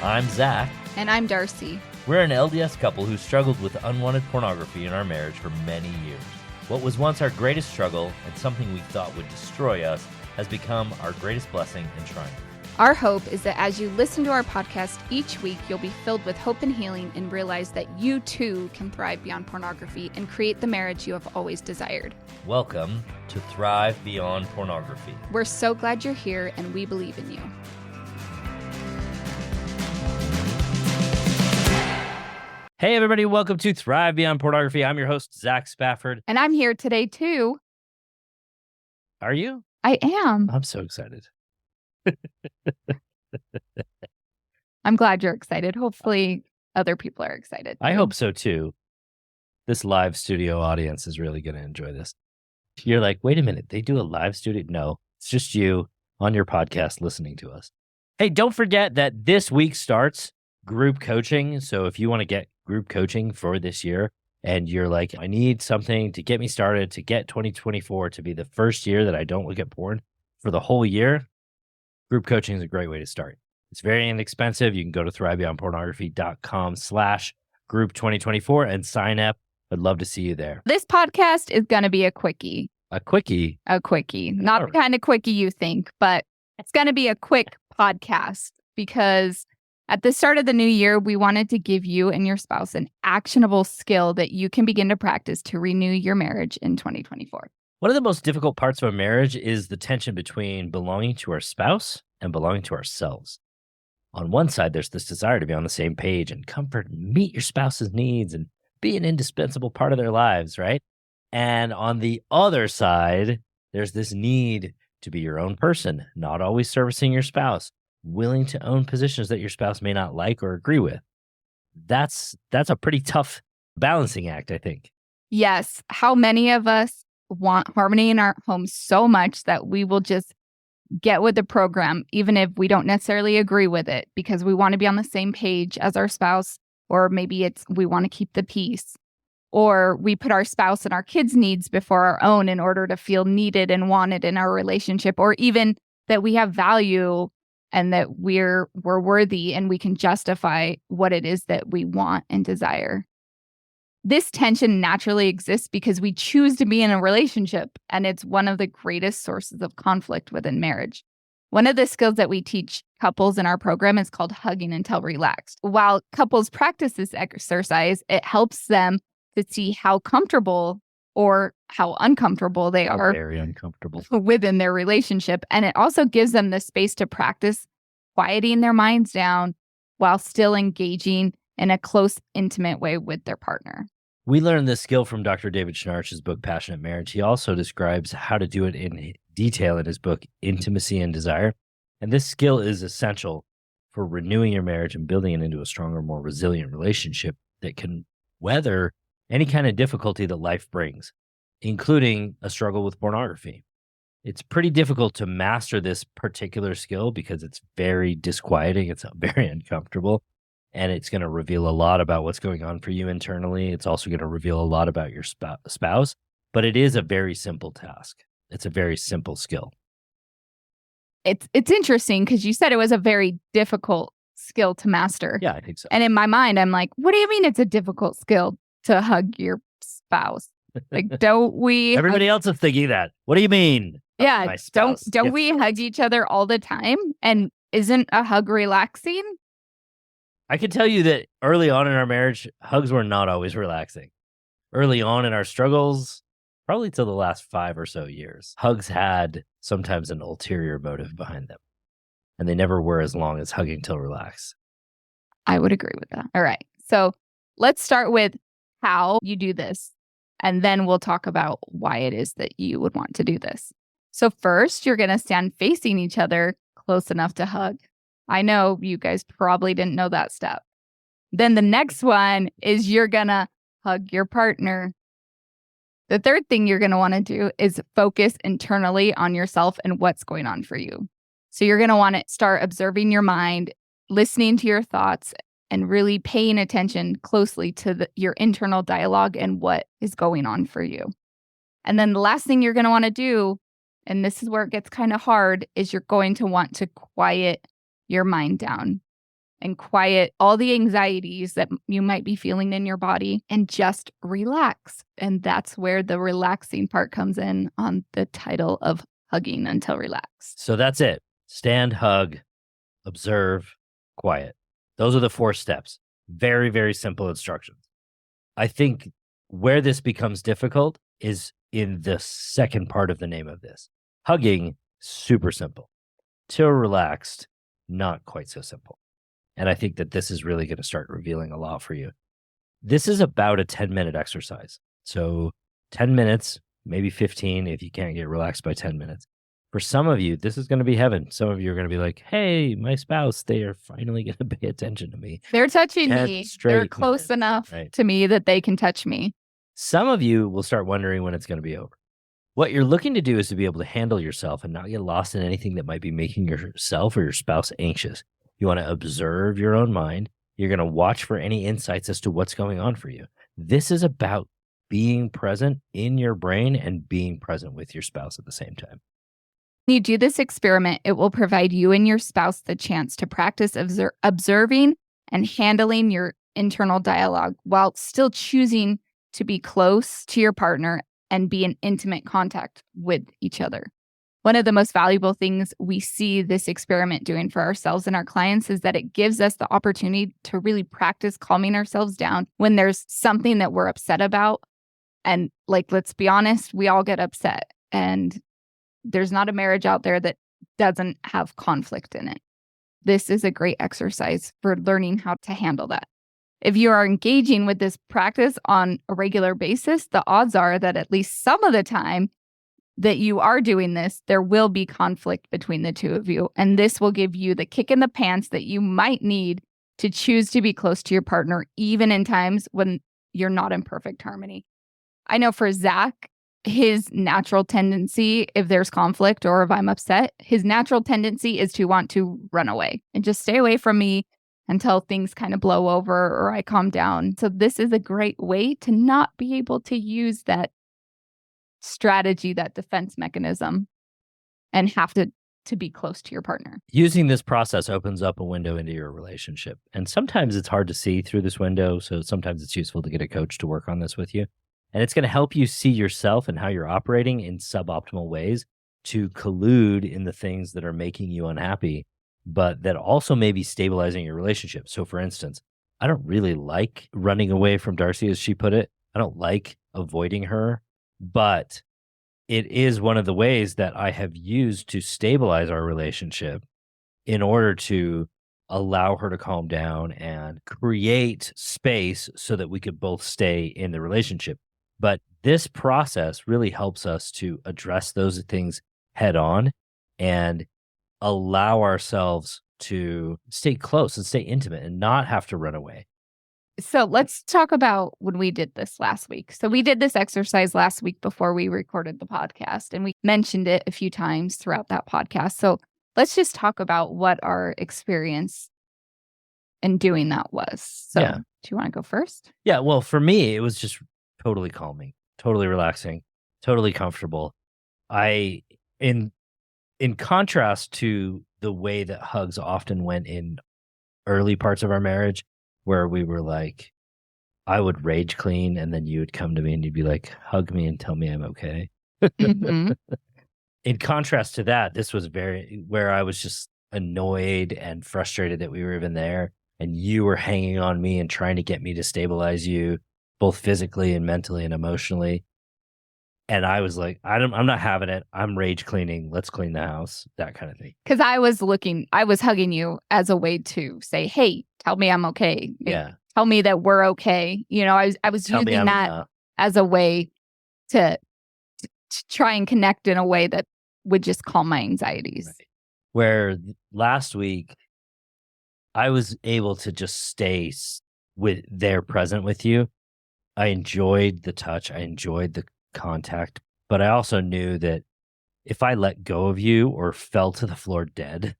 I'm Zach. And I'm Darcy. We're an LDS couple who struggled with unwanted pornography in our marriage for many years. What was once our greatest struggle and something we thought would destroy us has become our greatest blessing and triumph. Our hope is that as you listen to our podcast each week, you'll be filled with hope and healing and realize that you too can thrive beyond pornography and create the marriage you have always desired. Welcome to Thrive Beyond Pornography. We're so glad you're here and we believe in you. Hey everybody, welcome to Thrive Beyond Pornography. I'm your host, Zach Spafford. And I'm here today too. Are you? I am. I'm so excited. I'm glad you're excited. Hopefully other people are excited. I hope so too. This live studio audience is really going to enjoy this. You're like, wait a minute, they do a live studio? No, it's just you on your podcast listening to us. Hey, don't forget that this week starts group coaching. So if you want to get group coaching for this year and you're like, I need something to get me started, to get 2024 to be the first year that I don't look at porn for the whole year, group coaching is a great way to start. It's very inexpensive. You can go to thrivebeyondpornography.com/group 2024 and sign up. I'd love to see you there. This podcast is going to be a quickie. A quickie? A quickie. Not the kind of quickie you think, but it's going to be a quick podcast because at the start of the new year, we wanted to give you and your spouse an actionable skill that you can begin to practice to renew your marriage in 2024. One of the most difficult parts of a marriage is the tension between belonging to our spouse and belonging to ourselves. On one side, there's this desire to be on the same page and comfort and meet your spouse's needs and be an indispensable part of their lives, right? And on the other side, there's this need to be your own person, not always servicing your spouse, willing to own positions that your spouse may not like or agree with. That's a pretty tough balancing act, I think. Yes. How many of us want harmony in our home so much that we will just get with the program, even if we don't necessarily agree with it, because we want to be on the same page as our spouse, or maybe it's we want to keep the peace, or we put our spouse and our kids' needs before our own in order to feel needed and wanted in our relationship, or even that we have value and that we're worthy and we can justify what it is that we want and desire. This tension naturally exists because we choose to be in a relationship, and it's one of the greatest sources of conflict within marriage. One of the skills that we teach couples in our program is called hugging until relaxed. While couples practice this exercise, it helps them to see how comfortable or how uncomfortable they are very uncomfortable within their relationship. And it also gives them the space to practice quieting their minds down while still engaging in a close, intimate way with their partner. We learned this skill from Dr. David Schnarch's book, Passionate Marriage. He also describes how to do it in detail in his book, Intimacy and Desire. And this skill is essential for renewing your marriage and building it into a stronger, more resilient relationship that can weather any kind of difficulty that life brings, including a struggle with pornography. It's pretty difficult to master this particular skill because it's very disquieting. It's very uncomfortable. And it's going to reveal a lot about what's going on for you internally. It's also going to reveal a lot about your spouse. But it is a very simple task. It's a very simple skill. It's interesting because you said it was a very difficult skill to master. Yeah, I think so. And in my mind, I'm like, what do you mean it's a difficult skill to hug your spouse? Like, don't we? Everybody else is thinking that. What do you mean? Yeah, don't we hug each other all the time? And isn't a hug relaxing? I can tell you that early on in our marriage, hugs were not always relaxing. Early on in our struggles, probably till the last 5 or so years, hugs had sometimes an ulterior motive behind them. And they never were as long as hugging till relax. I would agree with that. All right. So let's start with how you do this. And then we'll talk about why it is that you would want to do this. So first, you're going to stand facing each other close enough to hug. I know you guys probably didn't know that step. Then the next one is you're going to hug your partner. The third thing you're going to want to do is focus internally on yourself and what's going on for you. So you're going to want to start observing your mind, listening to your thoughts, and really paying attention closely to your internal dialogue and what is going on for you. And then the last thing you're going to want to do, and this is where it gets kind of hard, is you're going to want to quiet your mind down. and quiet all the anxieties that you might be feeling in your body and just relax. And that's where the relaxing part comes in on the title of Hugging Until Relaxed. So that's it. Stand, hug, observe, quiet. Those are the 4 steps. Very, very simple instructions. I think where this becomes difficult is in the second part of the name of this. Hugging, super simple. Till relaxed, not quite so simple. And I think that this is really going to start revealing a lot for you. This is about a 10-minute exercise. So 10 minutes, maybe 15 if you can't get relaxed by 10 minutes. For some of you, this is going to be heaven. Some of you are going to be like, hey, my spouse, they are finally going to pay attention to me. They're touching Get me. straight, They're close enough right. to me that they can touch me. Some of you will start wondering when it's going to be over. What you're looking to do is to be able to handle yourself and not get lost in anything that might be making yourself or your spouse anxious. You want to observe your own mind. You're going to watch for any insights as to what's going on for you. This is about being present in your brain and being present with your spouse at the same time. When you do this experiment, it will provide you and your spouse the chance to practice observing and handling your internal dialogue while still choosing to be close to your partner and be in intimate contact with each other. One of the most valuable things we see this experiment doing for ourselves and our clients is that it gives us the opportunity to really practice calming ourselves down when there's something that we're upset about. And let's be honest, we all get upset. And there's not a marriage out there that doesn't have conflict in it. This is a great exercise for learning how to handle that. If you are engaging with this practice on a regular basis, the odds are that at least some of the time that you are doing this, there will be conflict between the two of you. And this will give you the kick in the pants that you might need to choose to be close to your partner, even in times when you're not in perfect harmony. I know for Zach, his natural tendency, if there's conflict or if I'm upset, his natural tendency is to want to run away and just stay away from me until things kind of blow over or I calm down. So this is a great way to not be able to use that strategy, that defense mechanism, and have to be close to your partner. Using this process opens up a window into your relationship. And sometimes it's hard to see through this window. So sometimes it's useful to get a coach to work on this with you. And it's going to help you see yourself and how you're operating in suboptimal ways to collude in the things that are making you unhappy, but that also may be stabilizing your relationship. So for instance, I don't really like running away from Darcy, as she put it. I don't like avoiding her, but it is one of the ways that I have used to stabilize our relationship in order to allow her to calm down and create space so that we could both stay in the relationship. But this process really helps us to address those things head on and allow ourselves to stay close and stay intimate and not have to run away. So let's talk about when we did this last week. So we did this exercise last week before we recorded the podcast, and we mentioned it a few times throughout that podcast. So let's just talk about what our experience in doing that was. So Yeah. Do you want to go first? Yeah, well, for me, it was just totally calming, totally relaxing, totally comfortable. In contrast to the way that hugs often went in early parts of our marriage, where we were like, I would rage clean and then you would come to me and you'd be like, hug me and tell me I'm okay. Mm-hmm. In contrast to that, this was where I was just annoyed and frustrated that we were even there. And you were hanging on me and trying to get me to stabilize you, both physically and mentally and emotionally. And I was like, I'm not having it. I'm rage cleaning. Let's clean the house, that kind of thing. Because I was hugging you as a way to say, hey, tell me I'm okay. Yeah. Tell me that we're okay. You know, I was Tell me using that as a way to try and connect in a way that would just calm my anxieties. Right. Where last week, I was able to just stay present with you. I enjoyed the touch. I enjoyed the contact, but I also knew that if I let go of you or fell to the floor dead,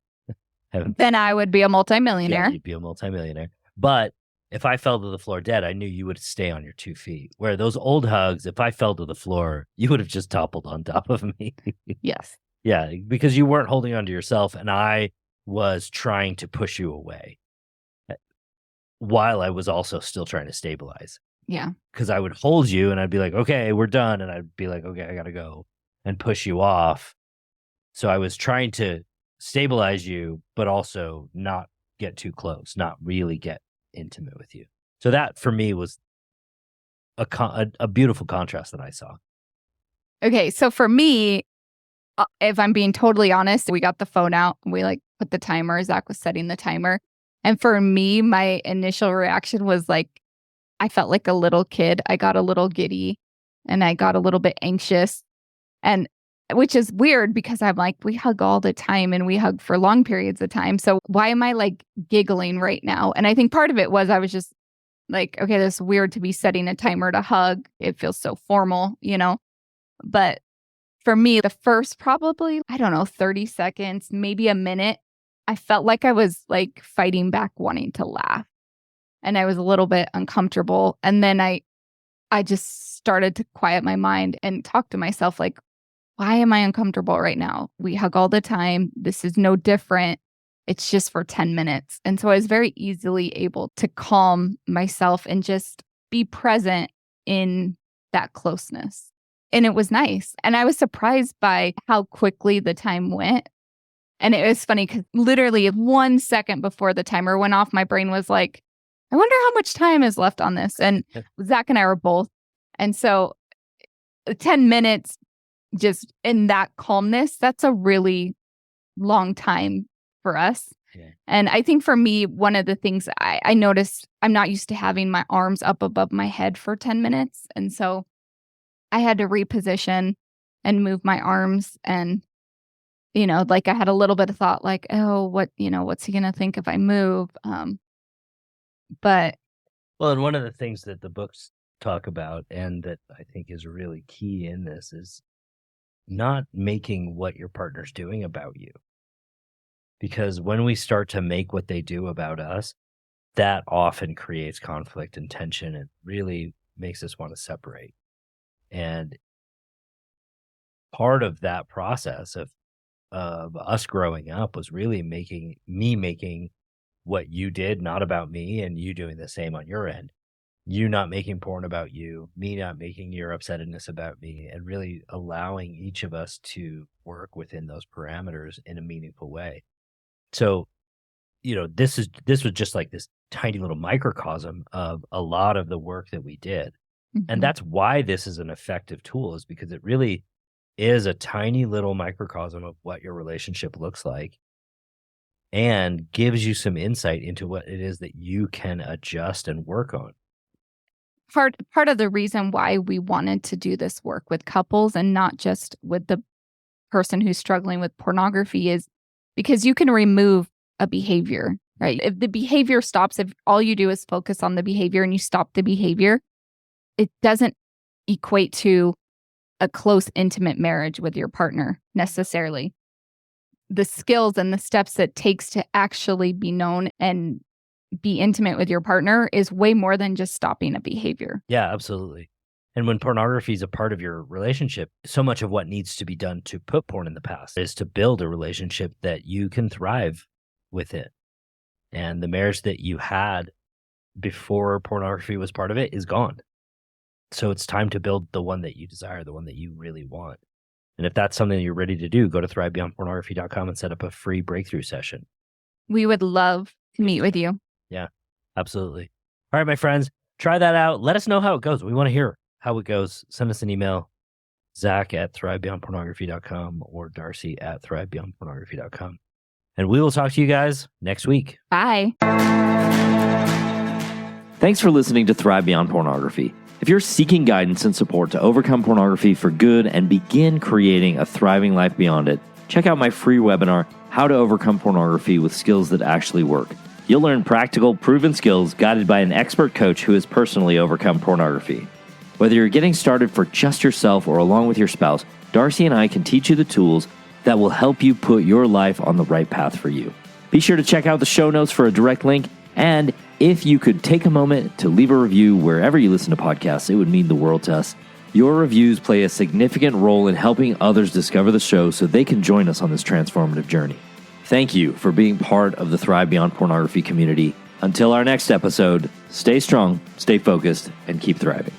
then I would be a multimillionaire. Yeah, you'd be a multimillionaire. But if I fell to the floor dead, I knew you would stay on your 2 feet. Where those old hugs, if I fell to the floor, you would have just toppled on top of me. Yes. Yeah, because you weren't holding on to yourself and I was trying to push you away. while I was also still trying to stabilize. Yeah. Because I would hold you and I'd be like, okay, we're done. And I'd be like, okay, I got to go, and push you off. So I was trying to stabilize you, but also not get too close, not really get intimate with you. So that for me was a beautiful contrast that I saw. Okay. So for me, if I'm being totally honest, we got the phone out and we like put the timer. Zach was setting the timer. And for me, my initial reaction was like, I felt like a little kid. I got a little giddy and I got a little bit anxious. And which is weird because I'm like, we hug all the time and we hug for long periods of time. So why am I like giggling right now? And I think part of it was I was just like, okay, this is weird to be setting a timer to hug. It feels so formal, you know? But for me, the first probably, 30 seconds, maybe a minute, I felt like I was like fighting back, wanting to laugh. And I was a little bit uncomfortable. And then I just started to quiet my mind and talk to myself like, why am I uncomfortable right now? We hug all the time. This is no different. It's just for 10 minutes. And so I was very easily able to calm myself and just be present in that closeness. And it was nice. And I was surprised by how quickly the time went. And it was funny because literally 1 second before the timer went off, my brain was like, I wonder how much time is left on this. And Zach and I were both. And so 10 minutes just in that calmness, that's a really long time for us. Yeah. And I think for me, one of the things I noticed, I'm not used to having my arms up above my head for 10 minutes. And so I had to reposition and move my arms. And, like I had a little bit of thought like, oh, what's he going to think if I move? But. Well, and one of the things that the books talk about and that I think is really key in this is not making what your partner's doing about you. Because when we start to make what they do about us, that often creates conflict and tension and really makes us want to separate. And part of that process of us growing up was really making what you did not about me, and you doing the same on your end. You not making porn about you, me not making your upsetness about me, and really allowing each of us to work within those parameters in a meaningful way. So, this was just like this tiny little microcosm of a lot of the work that we did. Mm-hmm. And that's why this is an effective tool, is because it really is a tiny little microcosm of what your relationship looks like and gives you some insight into what it is that you can adjust and work on. Part of the reason why we wanted to do this work with couples and not just with the person who's struggling with pornography is because you can remove a behavior, right? If the behavior stops, if all you do is focus on the behavior and you stop the behavior, it doesn't equate to a close, intimate marriage with your partner necessarily. The skills and the steps it takes to actually be known and be intimate with your partner is way more than just stopping a behavior. Yeah, absolutely. And when pornography is a part of your relationship, so much of what needs to be done to put porn in the past is to build a relationship that you can thrive with it. And the marriage that you had before pornography was part of it is gone. So it's time to build the one that you desire, the one that you really want. And if that's something that you're ready to do, go to thrivebeyondpornography.com and set up a free breakthrough session. We would love to meet with you. Yeah, absolutely. All right, my friends, try that out. Let us know how it goes. We want to hear how it goes. Send us an email, Zach@thrivebeyondpornography.com or Darcy@thrivebeyondpornography.com. And we will talk to you guys next week. Bye. Thanks for listening to Thrive Beyond Pornography. If you're seeking guidance and support to overcome pornography for good and begin creating a thriving life beyond it, check out my free webinar, How to Overcome Pornography with Skills That Actually Work. You'll learn practical, proven skills guided by an expert coach who has personally overcome pornography. Whether you're getting started for just yourself or along with your spouse, Darcy and I can teach you the tools that will help you put your life on the right path for you. Be sure to check out the show notes for a direct link, and if you could take a moment to leave a review wherever you listen to podcasts, it would mean the world to us. Your reviews play a significant role in helping others discover the show so they can join us on this transformative journey. Thank you for being part of the Thrive Beyond Pornography community. Until our next episode, stay strong, stay focused, and keep thriving.